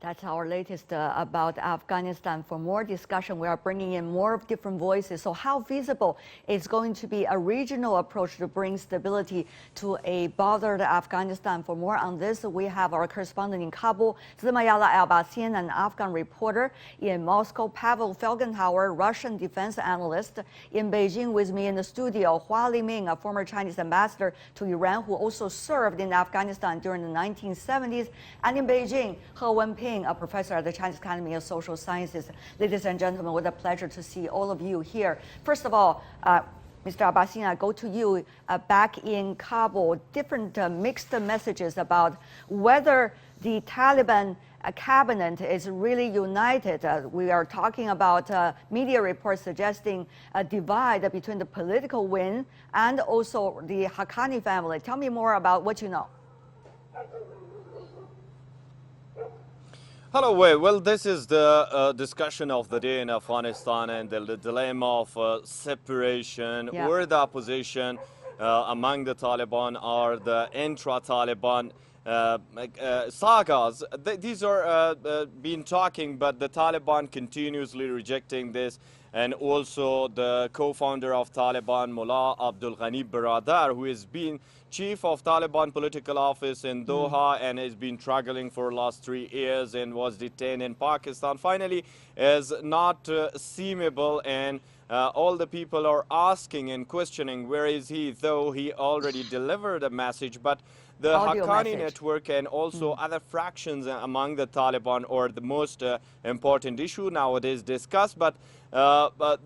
That's our latest about Afghanistan. For more discussion, we are bringing in more different voices. So how feasible is going to be a regional approach to bring stability to a bothered Afghanistan? For more on this, we have our correspondent in Kabul, Zmaryalai Abasin, an Afghan reporter in Moscow, Pavel Felgenhauer, Russian defense analyst in Beijing. With me in the studio, Hua Liming, a former Chinese ambassador to Iran who also served in Afghanistan during the 1970s, and in Beijing, Wenping, a professor at the Chinese Academy of Social Sciences. Ladies and gentlemen, what a pleasure to see all of you here. First of all, Mr. Abasin, I go to you. Back in Kabul, different mixed messages about whether the Taliban cabinet is really united. We are talking about media reports suggesting a divide between the political wing and also the Haqqani family. Tell me more about what you know. Hello, Wei. Well, this is the discussion of the day in Afghanistan and the dilemma of separation or the opposition among the Taliban or the intra-Taliban sagas. These are been talking, but the Taliban continuously rejecting this. And also the co-founder of Taliban, Mullah Abdul Ghani Baradar, who has been chief of Taliban political office in Doha and has been struggling for the last 3 years and was detained in Pakistan, finally is not seemable, and all the people are asking and questioning where is he, though he already delivered a message. But the Haqqani network and also other fractions among the Taliban are the most important issue nowadays discussed. But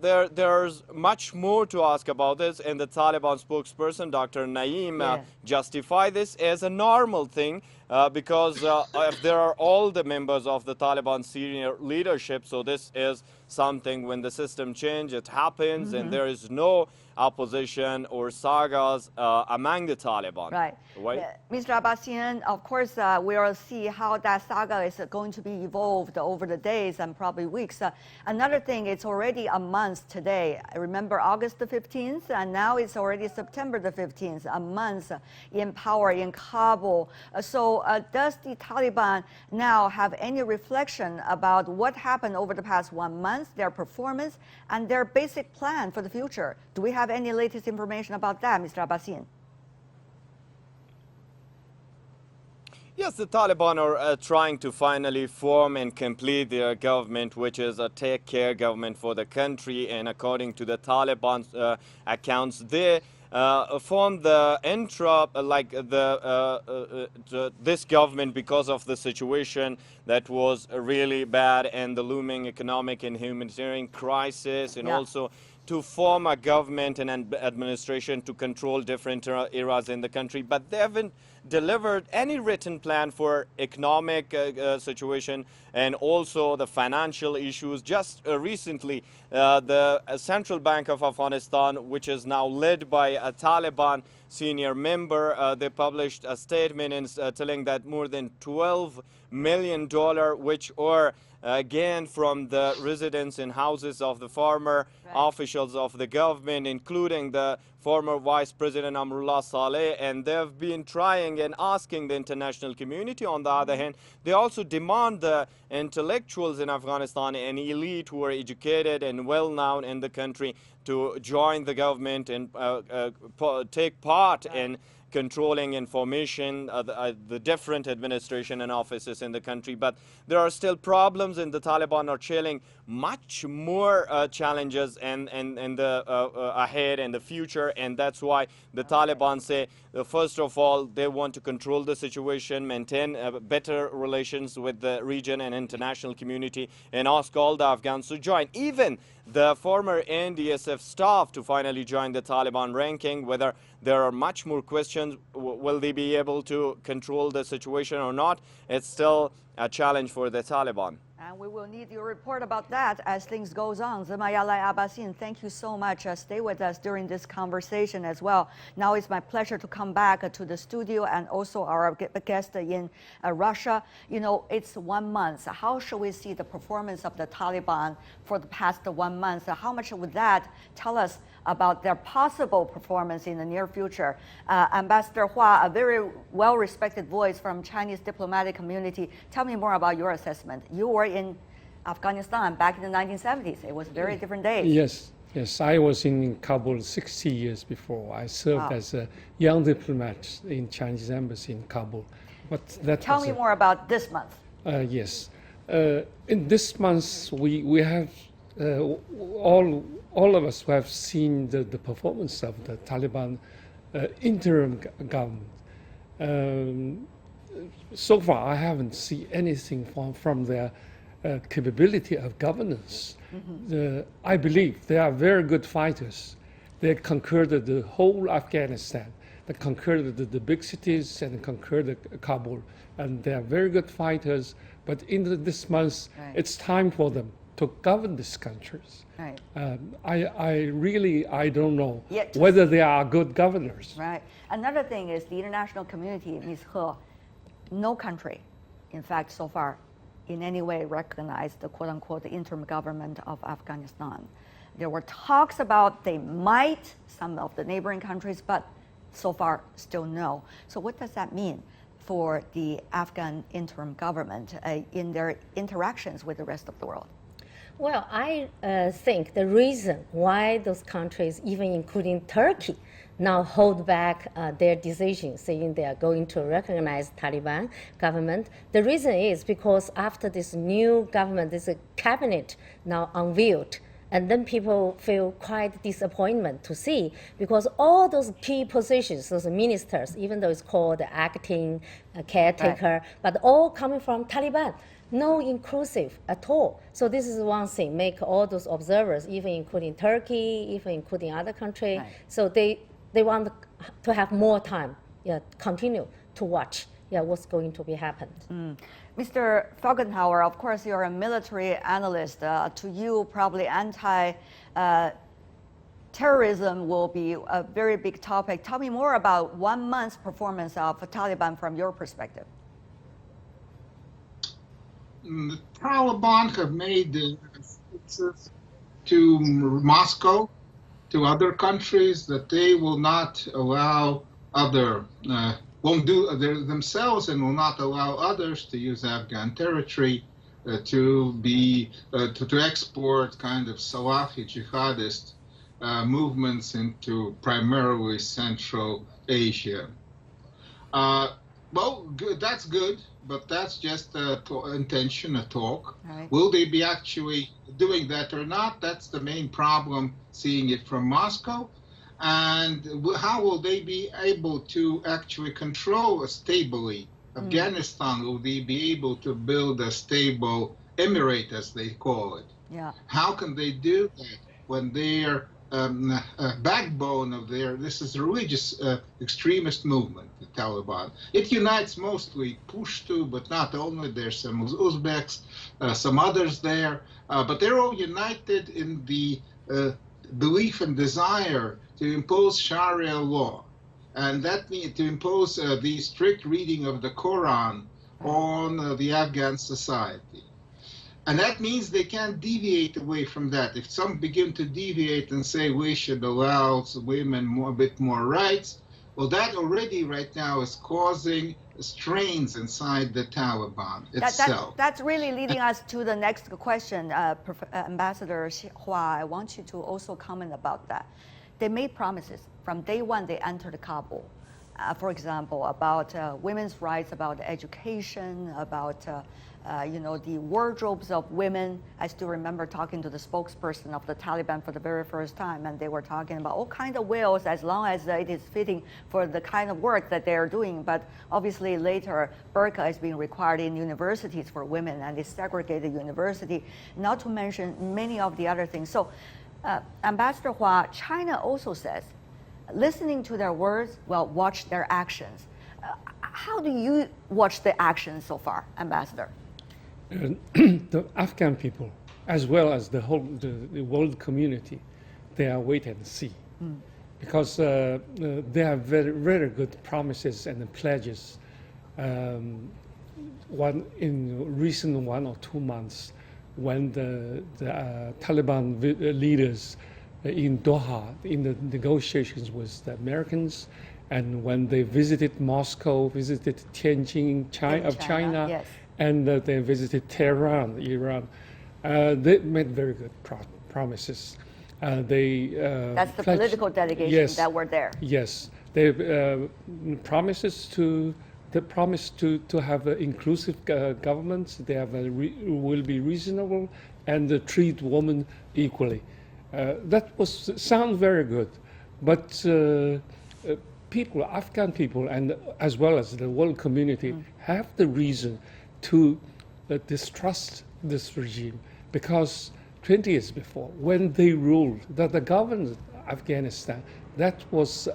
there's much more to ask about this, and the Taliban spokesperson, Dr. Naeem, justified this as a normal thing because if there are all the members of the Taliban senior leadership, so this is something when the system changes, it happens, and there is no opposition or sagas among the Taliban. Right. Mr. Abasin, of course, we will see how that saga is going to be evolved over the days and probably weeks. Another thing, it's already a month today. I remember August the 15th, and now it's already September the 15th, a month in power in Kabul. So does the Taliban now have any reflection about what happened over the past 1 month, their performance, and their basic plan for the future? Do we have any latest information about that, Mr. Abasin? Yes, the Taliban are trying to finally form and complete their government, which is a take-care government for the country. And according to the Taliban's accounts, they formed the this government because of the situation that was really bad and the looming economic and humanitarian crisis, and also to form a government and an administration to control different areas in the country. But they haven't delivered any written plan for economic situation and also the financial issues. Just recently, the Central Bank of Afghanistan, which is now led by a Taliban senior member, they published a statement in, telling that more than $12 million, which are again from the residents and houses of the former officials of the government, including the former Vice President Amrullah Saleh, and they've been trying and asking the international community. On the other hand, they also demand the intellectuals in Afghanistan and elite who are educated and well-known in the country to join the government and take part in controlling information, the different administration and offices in the country. But there are still problems, and the Taliban are chilling much more challenges and the ahead and the future. And that's why the Taliban say, first of all, they want to control the situation, maintain better relations with the region and international community, and ask all the Afghans to join. Even the former NDSF staff to finally join the Taliban ranking. Whether there are much more questions, will they be able to control the situation or not? It's still a challenge for the Taliban. And we will need your report about that as things goes on. Zmaryalai Abasin, thank you so much. Stay with us during this conversation as well. Now it's my pleasure to come back to the studio and also our guest in Russia. You know, it's 1 month. How should we see the performance of the Taliban for the past 1 month? How much would that tell us about their possible performance in the near future? Ambassador Hua, a very well-respected voice from Chinese diplomatic community. Tell me me more about your assessment. You were in Afghanistan back in the 1970s. It was very different days. Yes, I was in Kabul 60 years before. I served as a young diplomat in Chinese embassy in Kabul. But Tell me more about this month. Yes. In this month, we have, all of us who have seen the performance of the Taliban interim government. So far, I haven't seen anything from their capability of governance. I believe they are very good fighters. They conquered the whole Afghanistan. They conquered the big cities and conquered Kabul. And they are very good fighters. But in this month, it's time for them to govern these countries. Right. I don't know whether they are good governors. Right. Another thing is the international community, Ms. He, no country, in fact, so far, in any way recognized the quote-unquote interim government of Afghanistan. There were talks about they might, some of the neighboring countries, but so far still no. So what does that mean for the Afghan interim government in their interactions with the rest of the world? Well, I think the reason why those countries, even including Turkey, now hold back their decision, saying they are going to recognize Taliban government. The reason is because after this new government, this cabinet now unveiled, and then people feel quite disappointment to see, because all those key positions, those ministers, even though it's called acting caretaker, but all coming from Taliban. No inclusive at all. So this is one thing, make all those observers, even including Turkey, even including other countries, so they want to have more time, continue to watch what's going to be happened. Mr. Felgenhauer, of course, you're a military analyst. To you, probably anti-terrorism will be a very big topic. Tell me more about 1 month's performance of Taliban from your perspective. The Taliban have made references to Moscow, to other countries, that they will not allow won't do themselves and will not allow others to use Afghan territory to export kind of Salafi jihadist movements into primarily Central Asia. Well, good, that's good, but that's just intention, a talk. Right. Will they be actually doing that or not? That's the main problem, seeing it from Moscow. And how will they be able to actually control stably Afghanistan? Will they be able to build a stable emirate, as they call it? Yeah. How can they do that when their backbone of this is a religious extremist movement, the Taliban? It unites mostly Pushtu, but not only. There's some Uzbeks, some others there, but they're all united in the belief and desire to impose Sharia law, and that means to impose the strict reading of the Quran on the Afghan society. And that means they can't deviate away from that. If some begin to deviate and say we should allow women a bit more rights, well, that already right now is causing strains inside the Taliban itself. That's really leading us to the next question. Ambassador Hua, I want you to also comment about that. They made promises from day one they entered Kabul. For example, about women's rights, about education, about the wardrobes of women. I still remember talking to the spokesperson of the Taliban for the very first time, and they were talking about all kinds of wills as long as it is fitting for the kind of work that they are doing. But obviously later, burqa is being required in universities for women, and it's segregated university, not to mention many of the other things. So Ambassador Hua, China also says, listening to their words, well, watch their actions. How do you watch the actions so far, Ambassador? The Afghan people, as well as the world community, they are wait and see, because they have very, very good promises and pledges. One in recent 1 or 2 months, when the Taliban leaders in Doha in the negotiations with the Americans, and when they visited Moscow, visited Tianjin, China, yes. and they visited Tehran, Iran. They made very good promises. That's the political delegation that were there. Yes, they promises to. They promised to have inclusive governments. They have will be reasonable and treat women equally. That was sound very good, but people, Afghan people, and as well as the world community, have the reason to distrust this regime, because 20 years before, when they ruled, that the government of Afghanistan, that was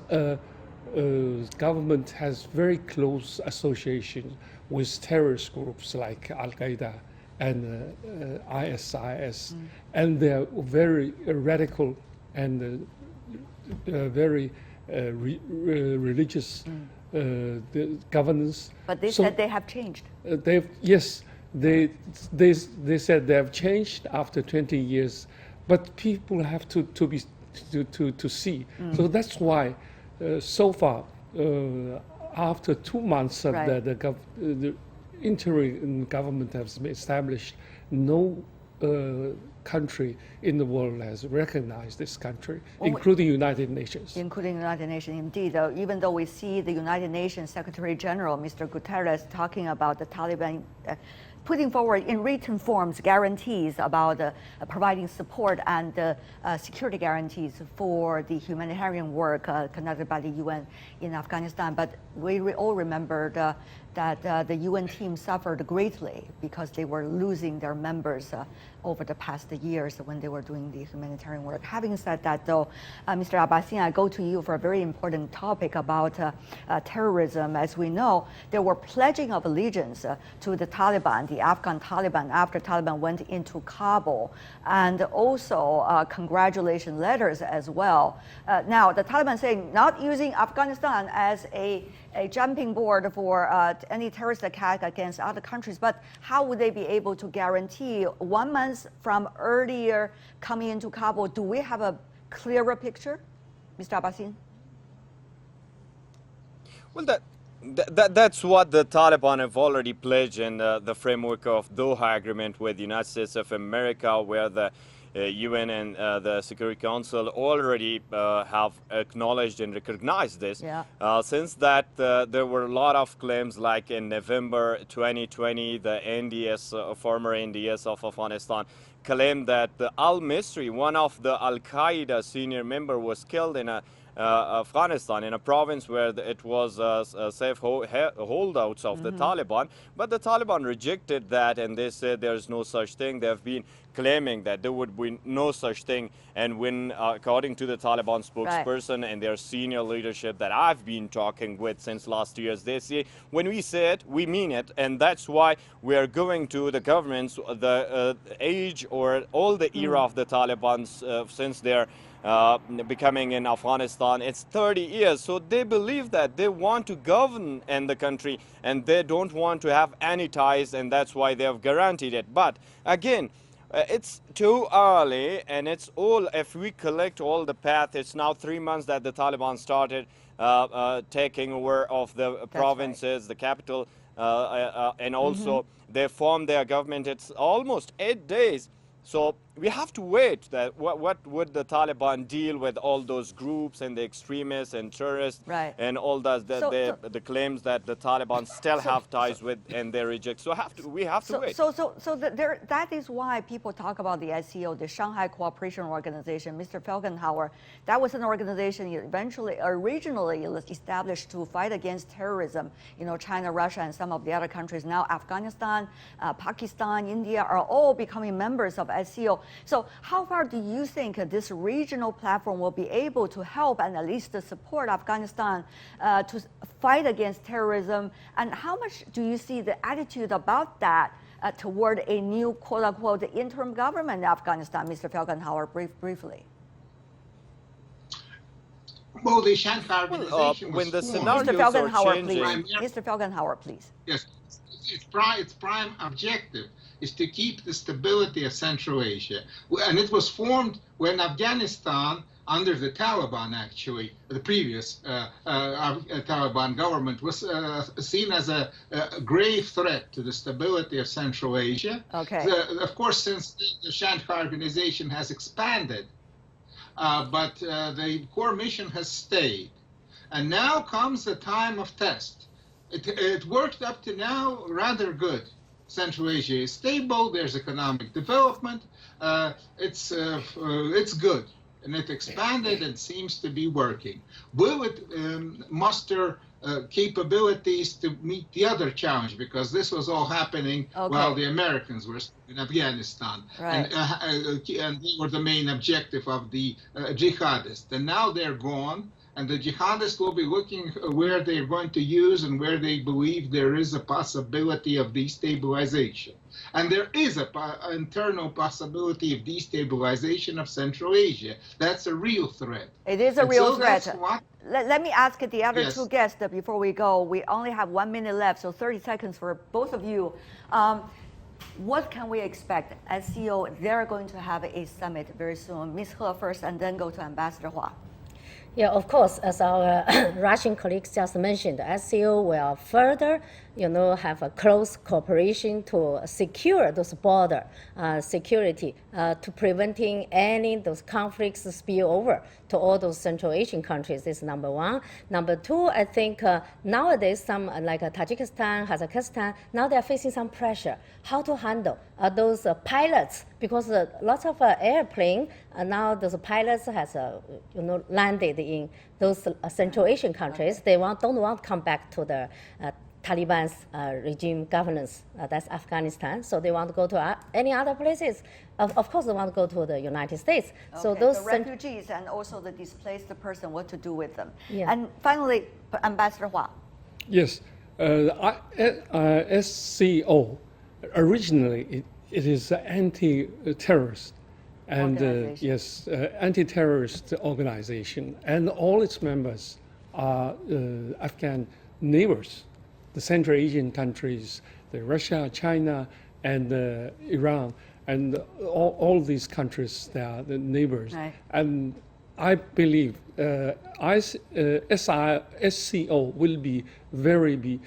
government has very close association with terrorist groups like Al-Qaeda and ISIS, and they're very radical and very religious governance. But they said they have changed. They said they have changed after 20 years, but people have to see. So that's why. So far, after 2 months of the interim government has been established, no country in the world has recognized this country, including United Nations. Including United Nations, indeed. Even though we see the United Nations Secretary General, Mr. Guterres, talking about the Taliban putting forward in written forms guarantees about providing support and security guarantees for the humanitarian work conducted by the UN in Afghanistan. But we all remembered that the UN team suffered greatly because they were losing their members over the past years when they were doing the humanitarian work. Having said that, though, Mr. Abasin, I go to you for a very important topic about terrorism. As we know, there were pledging of allegiance to the Taliban, the Afghan Taliban, after Taliban went into Kabul, and also congratulation letters as well. Now, the Taliban saying not using Afghanistan as a jumping board for any terrorist attack against other countries, but how would they be able to guarantee 1 month from earlier coming into Kabul? Do we have a clearer picture, Mr. Abasin? Well, that's what the Taliban have already pledged in the framework of Doha Agreement with the United States of America, where the UN and the Security Council already have acknowledged and recognized this. Yeah. Since that, there were a lot of claims, like in November 2020, the NDS, former NDS of Afghanistan, claimed that al-Misri, one of the Al-Qaeda senior member, was killed in Afghanistan, in a province where it was safe holdouts of the Taliban. But the Taliban rejected that, and they said there's no such thing. They've been claiming that there would be no such thing. And when, according to the Taliban spokesperson and their senior leadership that I've been talking with since last year, they say, when we say it, we mean it. And that's why we are going to the governments, the age or all the era of the Taliban since they're becoming in Afghanistan. It's 30 years. So they believe that they want to govern in the country and they don't want to have any ties, and that's why they have guaranteed it. But again, it's too early, and it's all, if we collect all the path, it's now 3 months that the Taliban started taking over of the provinces, the capital, and also they formed their government. It's almost 8 days. So we have to wait that what would the Taliban deal with all those groups and the extremists and terrorists and all that, the claims that the Taliban still have ties with, and they reject. So we have to wait. That is why people talk about the SCO, the Shanghai Cooperation Organization. Mr. Felgenhauer, that was an organization originally established to fight against terrorism. You know, China, Russia, and some of the other countries. Now Afghanistan, Pakistan, India are all becoming members of SCO. So how far do you think this regional platform will be able to help and at least support Afghanistan to fight against terrorism? And how much do you see the attitude about that toward a new, quote-unquote, interim government in Afghanistan? Mr. Felgenhauer, briefly. Well, the Shanghai organization when the was scenarios Mr. Felgenhauer, are changing. please. Mr. Felgenhauer, please. Yes, its prime objective is to keep the stability of Central Asia. And it was formed when Afghanistan under the Taliban, actually, the previous Taliban government was seen as a grave threat to the stability of Central Asia. Okay. Of course, since the Shanghai Organization has expanded, but the core mission has stayed. And now comes the time of test. It worked up to now rather good. Central Asia is stable. There's economic development. It's good, and it expanded and seems to be working. Will it muster capabilities to meet the other challenge? Because this was all happening while the Americans were in Afghanistan, right. and they were the main objective of the jihadists. And now they're gone. And the jihadists will be looking where they're going to use and where they believe there is a possibility of destabilization. And there is an internal possibility of destabilization of Central Asia. That's a real threat. It is a real threat. Let me ask the other Yes. two guests before we go. We only have 1 minute left, so 30 seconds for both of you. What can we expect? As CEO, they're going to have a summit very soon. Ms. He first, and then go to Ambassador Hua. Yeah, of course, as our Russian colleagues just mentioned, SCO will further, have a close cooperation to secure those border security, to preventing any those conflicts spill over to all those Central Asian countries. This is number one. Number two, I think nowadays some like Tajikistan, Kazakhstan, now they are facing some pressure. How to handle those pilots, because lots of airplane now those pilots has landed in those Central Asian countries. They don't want to come back to the Taliban's regime governance. That's Afghanistan. So they want to go to any other places. Of course, they want to go to the United States. Okay, so those refugees and also the displaced person, what to do with them. Yeah. And finally, Ambassador Hua. Yes, SCO, originally it is an anti-terrorist and anti-terrorist organization, and all its members are Afghan neighbors, the Central Asian countries, the Russia, China, and Iran, and all these countries, they are the neighbors. Right. And I believe SCO will be very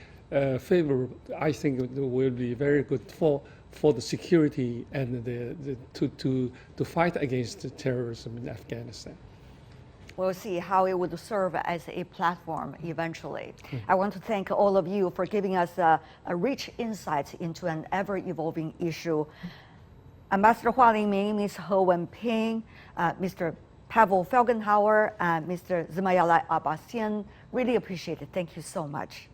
favorable. I think it will be very good for the security and to fight against terrorism in Afghanistan. We'll see how it would serve as a platform eventually. I want to thank all of you for giving us a rich insight into an ever-evolving issue. Ambassador Hua Liming, Ms. He Wenping, Mr. Pavel Felgenhauer, and Mr. Zmaryalai Abasin, really appreciate it. Thank you so much.